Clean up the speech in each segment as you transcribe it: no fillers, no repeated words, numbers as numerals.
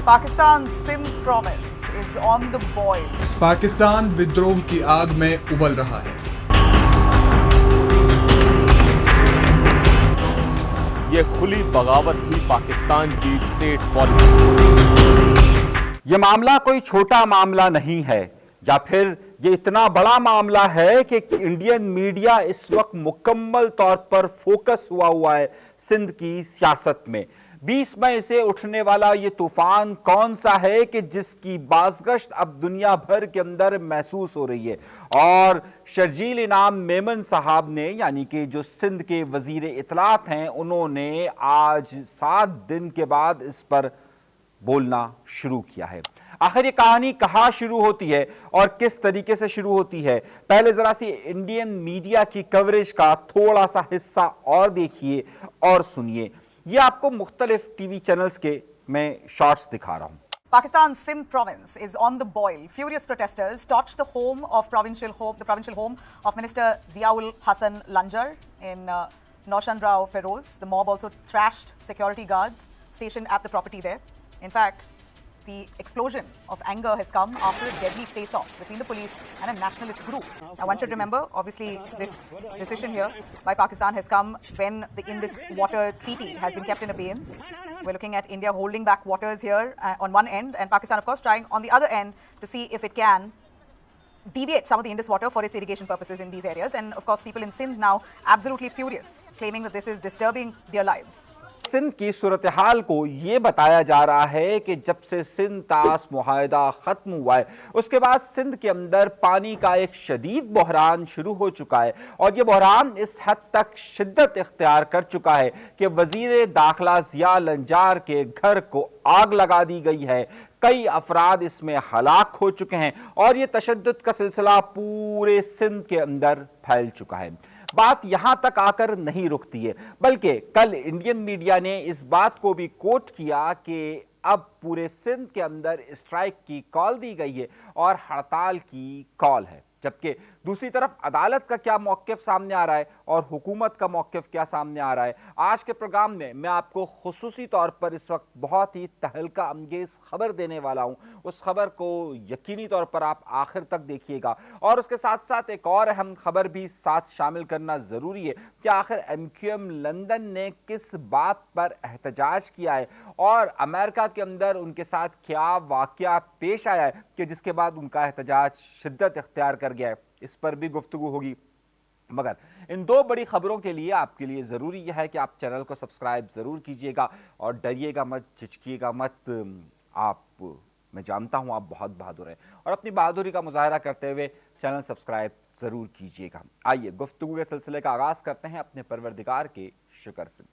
Pakistan's Sindh province is on the boil. Pakistan विद्रोह की आग में उबल रहा है। ये खुली बगावत थी पाकिस्तान की स्टेट पॉलिसी। ये मामला कोई छोटा मामला नहीं है, या फिर ये इतना बड़ा मामला है कि इंडियन मीडिया इस वक्त मुकम्मल तौर पर फोकस हुआ है सिंध की सियासत में। 20 मई से उठने वाला ये तूफान कौन सा है कि जिसकी बाज़गश्त अब दुनिया भर के अंदर महसूस हो रही है। और शर्जील इनाम मेमन साहब ने, यानी कि जो सिंध के वजीर इत्तलात हैं, उन्होंने आज 7 दिन के बाद इस पर बोलना शुरू किया है। आखिर ये कहानी कहाँ शुरू होती है और किस तरीके से शुरू होती है, पहले जरा सी इंडियन मीडिया की कवरेज का थोड़ा सा हिस्सा और देखिए और सुनिए। ये आपको मुख्तलिफ टीवी चैनल्स के मैं शॉर्ट्स दिखा रहा हूँ। Pakistan's Sindh province is on the boil. Furious protesters torched the provincial home of Minister Ziaul Hasan Lanjar in Naushan Rao Feroz. The mob also trashed security guards stationed at the property there. In fact, the explosion of anger has come after a deadly face-off between the police and a nationalist group. Now, one should remember, obviously, this decision here by Pakistan has come when the Indus Water Treaty has been kept in abeyance. We're looking at India holding back waters here on one end, and Pakistan, of course, trying on the other end to see if it can deviate some of the Indus water for its irrigation purposes in these areas. And, of course, people in Sindh now absolutely furious, claiming that this is disturbing their lives. Sindh की सूरत हाल को ये बताया जा रहा है कि जब से सिंध तास मुआहदा ख़त्म हुआ है, उसके बाद सिंध के अंदर पानी का एक शदीद बहरान शुरू हो चुका है। और ये बहरान इस हद तक शिद्दत इख्तियार कर चुका है कि वज़ीर दाखिला ज़िया लंजार के घर को आग लगा दी गई है। कई अफराद इसमें हलाक हो चुके हैं और ये तशद्दुद का सिलसिला पूरे सिंध के अंदर फैल चुका है। बात यहां तक आकर नहीं रुकती है, बल्कि कल इंडियन मीडिया ने इस बात को भी कोट किया कि अब पूरे सिंध के अंदर स्ट्राइक की कॉल दी गई है और हड़ताल की कॉल है। जबकि दूसरी तरफ अदालत का क्या मौक़िफ़ सामने आ रहा है और हुकूमत का मौक़िफ़ क्या सामने आ रहा है। आज के प्रोग्राम में मैं आपको खुसूसी तौर पर इस वक्त बहुत ही तहलका अंगेज़ खबर देने वाला हूं। उस खबर को यकीनी तौर पर आप आखिर तक देखिएगा और उसके साथ साथ एक और अहम खबर भी साथ शामिल करना ज़रूरी है कि आखिर MQM लंदन ने किस बात पर एहतजाज किया है और अमेरिका के अंदर उनके साथ क्या वाक़या पेश आया है कि जिसके बाद उनका एहतजाज शिद्दत इख्तियार कर गया है। इस पर भी गुफ्तगू होगी। मगर इन 2 बड़ी खबरों के लिए आपके लिए ज़रूरी यह है कि आप चैनल को सब्सक्राइब ज़रूर कीजिएगा और डरिएगा मत, झिझकिएगा मत। मैं जानता हूँ आप बहुत बहादुर हैं और अपनी बहादुरी का मुजाहरा करते हुए चैनल सब्सक्राइब ज़रूर कीजिएगा। आइए गुफ्तगू के सिलसिले का आगाज़ करते हैं अपने परवरदिगार के शुक्र से।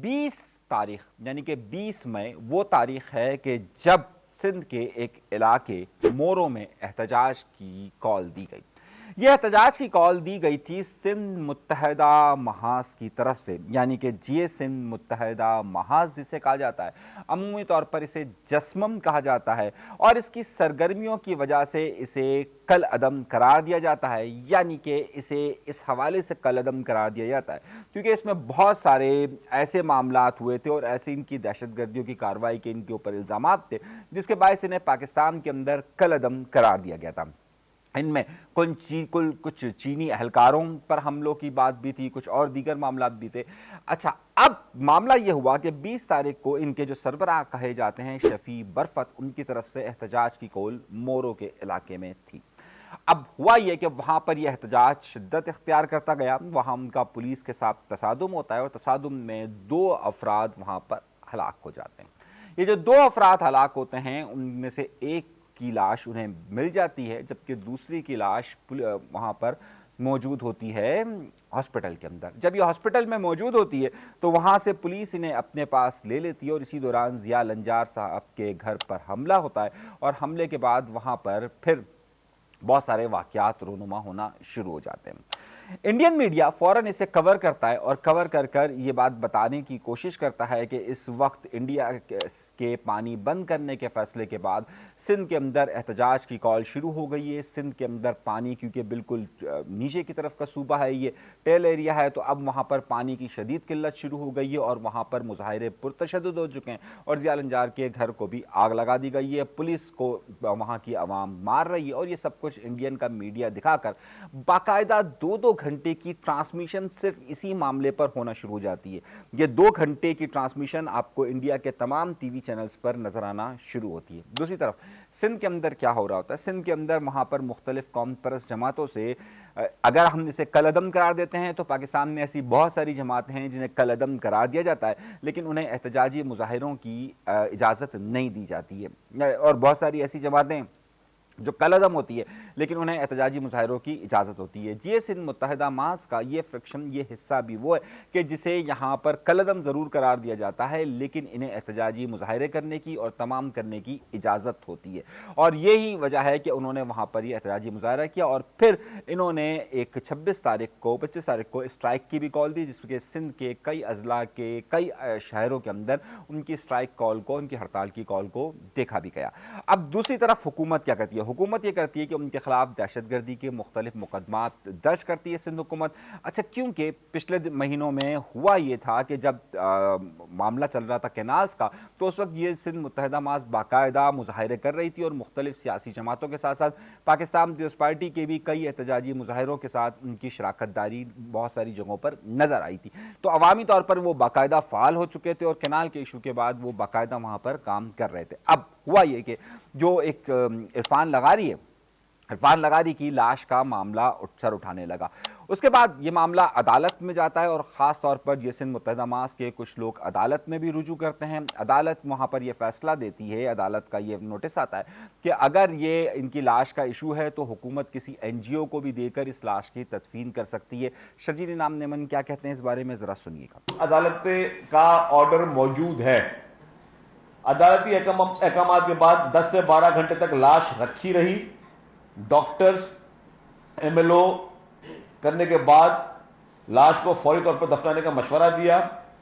20 तारीख यानी कि 20 मई वो तारीख़ है कि जब सिंध के एक इलाके मोरो में एहतजाज की कॉल दी गई। यह एहतजाज की कॉल दी गई थी सिंध मुत्तहदा महाज की तरफ से, यानी कि GA सिंध मुत्तहदा महाज जिसे कहा जाता है, अमूमी तौर पर इसे जस्मम कहा जाता है और इसकी सरगर्मियों की वजह से इसे कल अदम करार दिया जाता है। यानी कि इसे इस हवाले से कल अदम करार दिया जाता है क्योंकि इसमें बहुत सारे ऐसे मामलात हुए थे और ऐसे इनकी दहशतगर्दियों की कार्रवाई के इनके ऊपर इल्ज़ामात थे जिसके बायस इन्हें पाकिस्तान के अंदर कल अदम करार दिया गया था। इनमें कुछ चीनी अहलकारों पर हमलों की बात भी थी, कुछ और दीगर मामलात भी थे। अच्छा, अब मामला यह हुआ कि 20 तारीख को इनके जो सरबराह कहे जाते हैं शफी बरफत, उनकी तरफ से एहतजाज की कॉल मोरो के इलाके में थी। अब हुआ यह कि वहाँ पर यह एहतजाज शिद्दत इख्तियार करता गया। वहाँ उनका पुलिस के साथ तसादुम होता है और तसादुम में 2 अफराद वहाँ पर हलाक हो जाते हैं। ये जो 2 अफराद हलाक होते हैं उनमें से एक की लाश उन्हें मिल जाती है, जबकि दूसरी की लाश वहाँ पर मौजूद होती है हॉस्पिटल के अंदर। जब ये हॉस्पिटल में मौजूद होती है तो वहाँ से पुलिस इन्हें अपने पास ले लेती है और इसी दौरान ज़िया लंजार साहब के घर पर हमला होता है और हमले के बाद वहाँ पर फिर बहुत सारे वाक़यात रूनुमा होना शुरू हो जाते हैं। इंडियन मीडिया फौरन इसे कवर करता है और कवर कर कर ये बात बताने की कोशिश करता है कि इस वक्त इंडिया के पानी बंद करने के फैसले के बाद सिंध के अंदर एहतजाज की कॉल शुरू हो गई है। सिंध के अंदर पानी, क्योंकि बिल्कुल नीचे की तरफ का सूबा है, ये टेल एरिया है, तो अब वहाँ पर पानी की शदीद किल्लत शुरू हो गई है और वहाँ पर मुजाहिरे पुरतशद्दुद हो चुके हैं और ज़िया लंजार के घर को भी आग लगा दी गई है, पुलिस को वहाँ की आवाम मार रही है और ये सब कुछ इंडियन का मीडिया दिखाकर बाकायदा 2-2 घंटे की ट्रांसमिशन सिर्फ इसी मामले पर होना शुरू हो जाती है। ये 2 घंटे की ट्रांसमिशन आपको इंडिया के तमाम टीवी चैनल्स पर नजर आना शुरू होती है। दूसरी तरफ सिंध के अंदर क्या हो रहा होता है? सिंध के अंदर वहाँ पर मुख्तलिफ कौम परस्त जमातों से, अगर हम इसे कलअदम करार देते हैं तो पाकिस्तान में ऐसी बहुत सारी जमातें हैं जिन्हें कलअदम करार दिया जाता है, लेकिन उन्हें एहतजाजी मुजाहिरों की इजाज़त नहीं दी जाती है। और बहुत सारी ऐसी जमातें जो कलअदम होती है लेकिन उन्हें एहतजाजी मुजाहिरों की इजाज़त होती है। जिये सिंध मुत्तहिदा मास का ये फ्रिक्शन, ये हिस्सा भी वो है कि जिसे यहाँ पर कलअदम ज़रूर करार दिया जाता है लेकिन इन्हें एहतजाजी मुजाहिरे करने की और तमाम करने की इजाज़त होती है। और यही वजह है कि उन्होंने वहाँ पर ये एहतजाजी मुजाहरा किया और फिर इन्होंने एक 25 तारीख को स्ट्राइक की भी कॉल दी, जिसके सिंध के कई अजला के कई शहरों के अंदर उनकी स्ट्राइक कॉल को, उनकी हड़ताल की कॉल को देखा भी गया। अब दूसरी तरफ हुकूमत क्या करती है? हुकूमत ये करती है कि उनके खिलाफ दहशतगर्दी के मुख्तलिफ मुकदमात दर्ज करती है सिंध हुकूमत। अच्छा, क्योंकि पिछले महीनों में हुआ ये था कि जब मामला चल रहा था कैनाल्स का, तो उस वक्त ये सिंध मुत्तहिदा मास बाकायदा मुजाहिरे कर रही थी और मुख्तलिफ सियासी जमातों के साथ साथ पाकिस्तान पीपल्स पार्टी के भी कई एहतजाजी मुजाहिरों के साथ उनकी शराकत दारी बहुत सारी जगहों पर नजर आई थी। तो अवामी तौर पर वो बाकायदा फ़ाल हो चुके थे और कैनाल के इशू के बाद वो बाकायदा वहाँ पर काम कर रहे थे। अब हुआ ये कि जो एक इरफान लगारी की लाश का मामला सर उठाने लगा। उसके बाद ये मामला अदालत में जाता है और ख़ास तौर पर ये सिंध मुत्तहिदा मास के कुछ लोग अदालत में भी रुजू करते हैं। अदालत वहाँ पर ये फैसला देती है, अदालत का ये नोटिस आता है कि अगर ये इनकी लाश का इशू है तो हुकूमत किसी NGO को भी देकर इस लाश की तदफीन कर सकती है। शर्जील इनाम नेमन क्या कहते हैं इस बारे में, ज़रा सुनिएगा। अदालत का ऑर्डर मौजूद है। अदालती अहकाम के बाद 10 से 12 घंटे तक लाश रखी रही। डॉक्टर्स MLO करने के बाद लाश को फौरी तौर पर दफनाने का मशवरा दिया,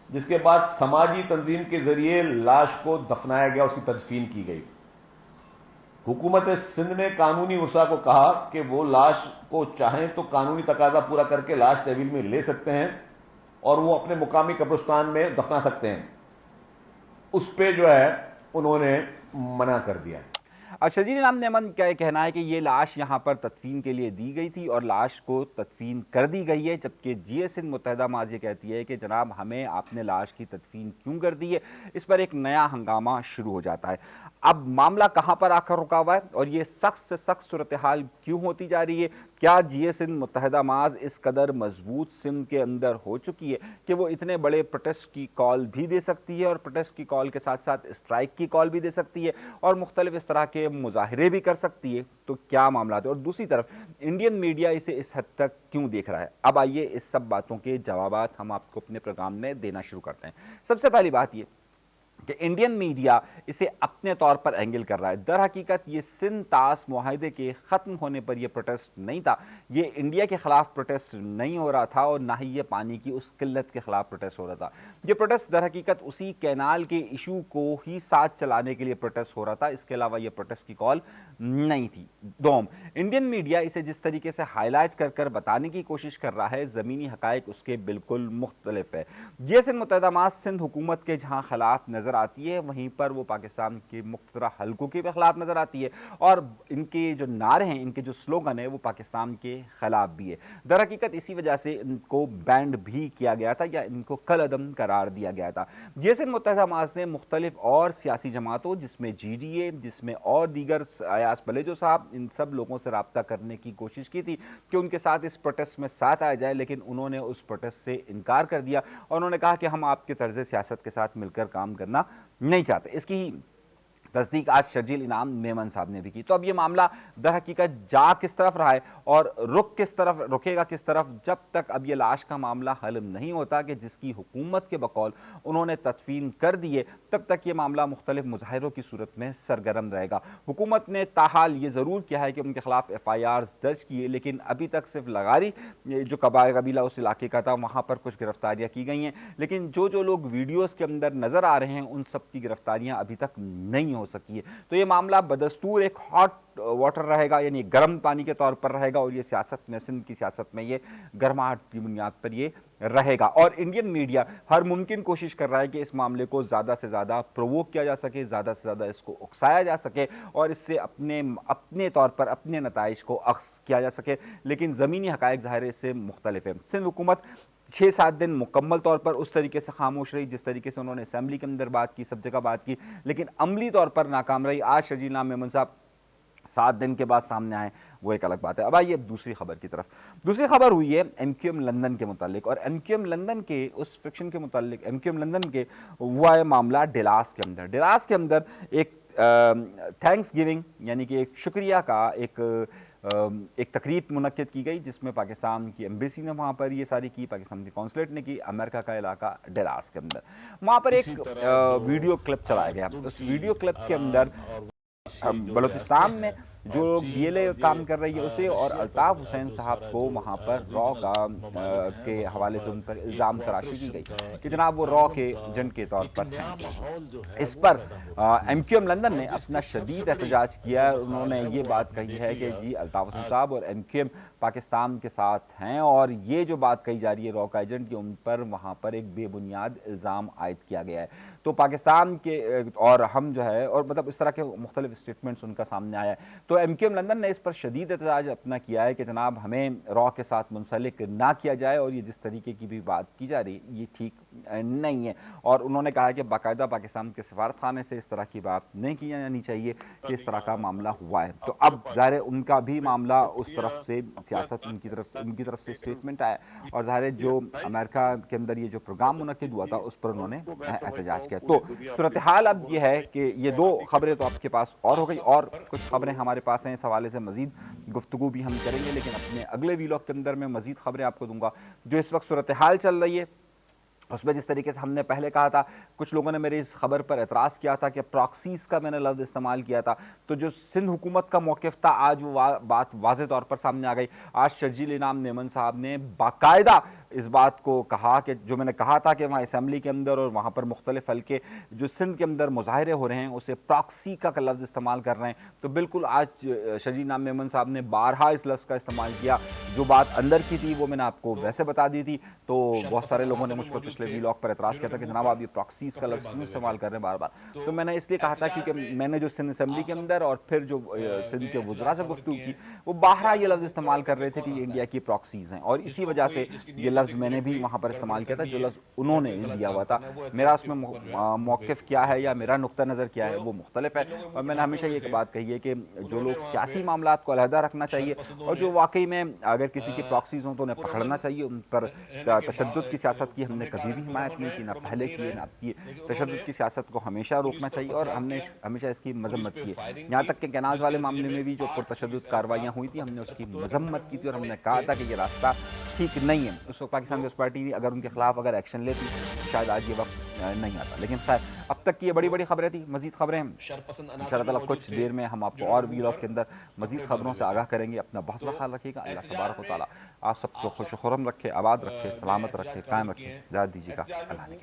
जिसके बाद समाजी तंजीम के जरिए लाश को दफनाया गया, उसकी तदफीन की गई। हुकूमत सिंध ने कानूनी वसा को कहा कि वो लाश को चाहें तो कानूनी तकाजा पूरा करके लाश तहवील में ले सकते हैं और वो अपने मुकामी कब्रिस्तान में दफना सकते हैं। उस पे जो है उन्होंने मना कर दिया। शर्जील इनाम नेमन का ये कहना है कि ये लाश यहाँ पर तदफीन के लिए दी गई थी और लाश को तदफीन कर दी गई है, जबकि जिये सिंध मुत्तहिदा मास ये कहती है कि जनाब हमें आपने लाश की तदफीन क्यों कर दी है। इस पर एक नया हंगामा शुरू हो जाता है। अब मामला कहाँ पर आकर रुका हुआ है और ये सख्त से सख्त सूरत हाल क्यों होती जा रही है? क्या जिये सिंध मुत्तहिदा मास इस कदर मजबूत सिंध के अंदर हो चुकी है कि वो इतने बड़े प्रोटेस्ट की कॉल भी दे सकती है और प्रोटेस्ट की कॉल के साथ साथ स्ट्राइक की कॉल भी दे सकती है और मुख्तलिफ इस तरह के मुजाहिरे भी कर सकती है? तो क्या मामला है? और दूसरी तरफ इंडियन मीडिया इसे इस हद तक क्यों देख रहा है? अब आइए इस सब बातों के जवाबात हम आपको अपने प्रोग्राम में देना शुरू करते हैं। सबसे पहली बात ये कि इंडियन मीडिया इसे अपने तौर पर एंगल कर रहा है। दर हकीकत ये सिंध तास मुआहदे के ख़त्म होने पर यह प्रोटेस्ट नहीं था, ये इंडिया के ख़िलाफ़ प्रोटेस्ट नहीं हो रहा था और ना ही ये पानी की उस किल्लत के ख़िलाफ़ प्रोटेस्ट हो रहा था। ये प्रोटेस्ट दर हकीकत उसी कैनाल के इशू को ही साथ चलाने के लिए प्रोटेस्ट हो रहा था, इसके अलावा ये प्रोटेस्ट की कॉल नहीं थी। दोम, इंडियन मीडिया इसे जिस तरीके से हाईलाइट कर कर बताने की कोशिश कर रहा है, ज़मीनी हक़ाइक़ उसके बिल्कुल मुख्तलिफ है। ये सिंध मुत्तहिदा मास सिंध हुकूमत के जहाँ खिलाफ नज़र आती है, वहीं पर वो पाकिस्तान के मुख्तलिफ हलकों के खिलाफ नज़र आती है और इनके जो नारे हैं, इनके जो स्लोगन है, वो पाकिस्तान के खिलाफ भी है। दर हकीकत इसी वजह से इनको बैंड भी किया गया था या इनको कलअदम करार दिया गया था। ये सिंध मुत्तहिदा मास ने मुख्तलिफ और सियासी जमातों, जिसमें GDA, जिसमें और दीगर अयाज बलेजो साहब, इन सब लोगों से रब्ता करने की कोशिश की थी कि उनके साथ इस प्रोटेस्ट में साथ आया जाए, लेकिन उन्होंने उस प्रोटेस्ट से इनकार कर दिया और उन्होंने कहा कि हम आपके तर्ज सियासत के साथ मिलकर काम करना नहीं चाहते। इसकी تصدیق آج شرجیل انعام میمن صاحب نے بھی کی. تو اب یہ معاملہ در حقیقت جا کس طرف رہا ہے اور رکے گا کس طرف جب تک اب یہ لاش کا معاملہ حل نہیں ہوتا کہ جس کی حکومت کے بقول انہوں نے تدفین کر دیے, تب تک یہ معاملہ مختلف مظاہروں کی صورت میں سرگرم رہے گا. حکومت نے تاحال یہ ضرور کیا ہے کہ ان کے خلاف FIRs درج کیے, لیکن ابھی تک صرف لغاری جو قبیلہ اس علاقے کا تھا وہاں پر کچھ گرفتاریاں کی گئی ہیں, لیکن جو لوگ ویڈیوز کے اندر نظر آ رہے ہیں ان سب کی گرفتاریاں ابھی تک نہیں ہو سکی ہے. تو یہ معاملہ بدستور ایک ہاٹ واٹر رہے گا, یعنی گرم پانی کے طور پر رہے گا, اور یہ سیاست میں, سندھ کی سیاست میں یہ گرماہٹ کی بنیاد پر یہ رہے گا. اور انڈین میڈیا ہر ممکن کوشش کر رہا ہے کہ اس معاملے کو زیادہ سے زیادہ پرووک کیا جا سکے, زیادہ سے زیادہ اس کو اکسایا جا سکے اور اس سے اپنے طور پر اپنے نتائج کو اخذ کیا جا سکے, لیکن زمینی حقائق ظاہر اس سے مختلف ہیں. سندھ حکومت 6-7 دن مکمل طور پر اس طریقے سے خاموش رہی جس طریقے سے انہوں نے اسمبلی کے اندر بات کی, سب جگہ بات کی, لیکن عملی طور پر ناکام رہی. آج شرجیل انعام میمن صاحب 7 دن کے بعد سامنے آئے, وہ ایک الگ بات ہے. اب آئیے دوسری خبر کی طرف. دوسری خبر ہوئی ہے MQM لندن کے متعلق, اور MQM لندن کے اس فکشن کے متعلق MQM لندن کے ہوا ہے معاملہ ڈیلاس کے اندر. ڈیلاس کے اندر ایک تھینکس گیونگ یعنی کہ ایک شکریہ کا ایک تقریب منعقد کی گئی, جس میں پاکستان کی ایمبیسی نے وہاں پر یہ ساری کی, پاکستان کی قونصلیٹ نے کی, امریکہ کا علاقہ ڈیلاس کے اندر. وہاں پر ایک ویڈیو کلپ چلایا گیا. اس ویڈیو کلپ کے اندر بلوچستان میں جو BLA کام کر رہی ہے اسے اور الطاف حسین صاحب کو وہاں پر را کے حوالے سے ان پر الزام تراشی کی گئی کہ جناب وہ را کے ایجنٹ کے طور پر ہیں. اس پر MQM لندن نے اپنا شدید احتجاج کیا. انہوں نے یہ بات کہی ہے کہ جی الطاف حسین صاحب اور MQM پاکستان کے ساتھ ہیں, اور یہ جو بات کہی جا رہی ہے را کا ایجنٹ کی, ان پر وہاں پر ایک بے بنیاد الزام عائد کیا گیا ہے. تو پاکستان کے اور ہم جو ہے اور مطلب اس طرح کے مختلف اسٹیٹمنٹس ان کا سامنے آیا ہے. تو MQM لندن نے اس پر شدید احتجاج اپنا کیا ہے کہ جناب ہمیں را کے ساتھ منسلک نہ کیا جائے, اور یہ جس طریقے کی بھی بات کی جا رہی یہ ٹھیک نہیں ہے. اور انہوں نے کہا کہ باقاعدہ پاکستان کے سفارت خانے سے اس طرح کی بات نہیں کی جانی چاہیے کہ اس طرح کا معاملہ ہوا ہے. تو اب ظاہر ان کا بھی معاملہ اس طرف سے سیاست ان کی طرف سے اسٹیٹمنٹ آیا, اور ظاہر جو امریکہ کے اندر یہ جو پروگرام منعقد ہوا تھا اس پر انہوں نے احتجاج کیا. تو صورتحال اب یہ ہے کہ یہ 2 خبریں تو آپ کے پاس اور ہو گئی, اور کچھ خبریں ہمارے پاس ہیں, اس حوالے سے مزید گفتگو بھی ہم کریں گے, لیکن اپنے اگلے ویلاگ کے اندر میں مزید خبریں آپ کو دوں گا. جو اس وقت صورتحال چل رہی ہے اس میں جس طریقے سے ہم نے پہلے کہا تھا, کچھ لوگوں نے میری اس خبر پر اعتراض کیا تھا کہ پراکسیز کا میں نے لفظ استعمال کیا تھا, تو جو سندھ حکومت کا موقف تھا آج وہ بات واضح طور پر سامنے آ گئی. آج شرجیل انعام میمن صاحب نے باقاعدہ اس بات کو کہا کہ جو میں نے کہا تھا کہ وہاں اسمبلی کے اندر اور وہاں پر مختلف حلقے جو سندھ کے اندر مظاہرے ہو رہے ہیں اسے پراکسی کا لفظ استعمال کر رہے ہیں, تو بالکل آج شرجیل انعام میمن صاحب نے بارہا اس لفظ کا استعمال کیا. جو بات اندر کی تھی وہ میں نے آپ کو ویسے بتا دی تھی, تو بہت سارے لوگوں نے مجھ پر پچھلے ویلاگ پر اعتراض کیا تھا کہ جناب آپ یہ پراکسیز کا لفظ کیوں استعمال کر رہے ہیں بار بار. تو میں نے اس لیے کہا تھا کیونکہ میں نے جو سندھ اسمبلی کے اندر اور پھر جو سندھ کے وزراء سے گفتگو کی وہ باہرہ یہ لفظ استعمال کر رہے تھے کہ یہ انڈیا کی پراکسیز ہیں, اور اسی وجہ سے یہ لفظ میں نے بھی وہاں پر استعمال کیا تھا جو لفظ انہوں نے دیا ہوا تھا. میرا اس میں موقف کیا ہے یا میرا نقطہ نظر کیا ہے وہ مختلف ہے, اور میں نے ہمیشہ یہ بات کہی ہے کہ جو لوگ سیاسی معاملات کو علیحدہ رکھنا چاہیے, اور جو واقعی میں اگر کسی کی پراکسیز ہوں تو انہیں پکڑنا چاہیے. ان پر تشدد کی سیاست کی ہم نے کبھی بھی حمایت نہیں کی, نہ پہلے کی نہ اب کی. تشدد کی سیاست کو ہمیشہ روکنا چاہیے, اور ہم نے ہمیشہ اس کی مذمت کی ہے. یہاں تک کہ کناز والے معاملے میں بھی جو پرتشدد کارروائیاں ہوئی تھیں ہم نے اس کی مذمت کی تھی, اور ہم نے کہا تھا کہ یہ راستہ ٹھیک نہیں ہے. اس وقت پاکستان پیپلز پارٹی اگر ان کے خلاف اگر ایکشن لیتی شاید آج یہ وقت نہیں آتا. لیکن خیر اب تک کی یہ بڑی بڑی خبریں تھیں. مزید خبریں انشاءاللہ تعالیٰ کچھ دیر میں ہم آپ کو اور ویلاگ کے اندر مزید خبروں سے آگاہ کریں گے. اپنا بہت سارا خیال رکھیے گا. اللہ تبارک و تعالیٰ آپ سب کو خوش و خرم رکھے, آباد رکھے, سلامت رکھے, قائم رکھے. اجازت دیجیے گا. اللہ نے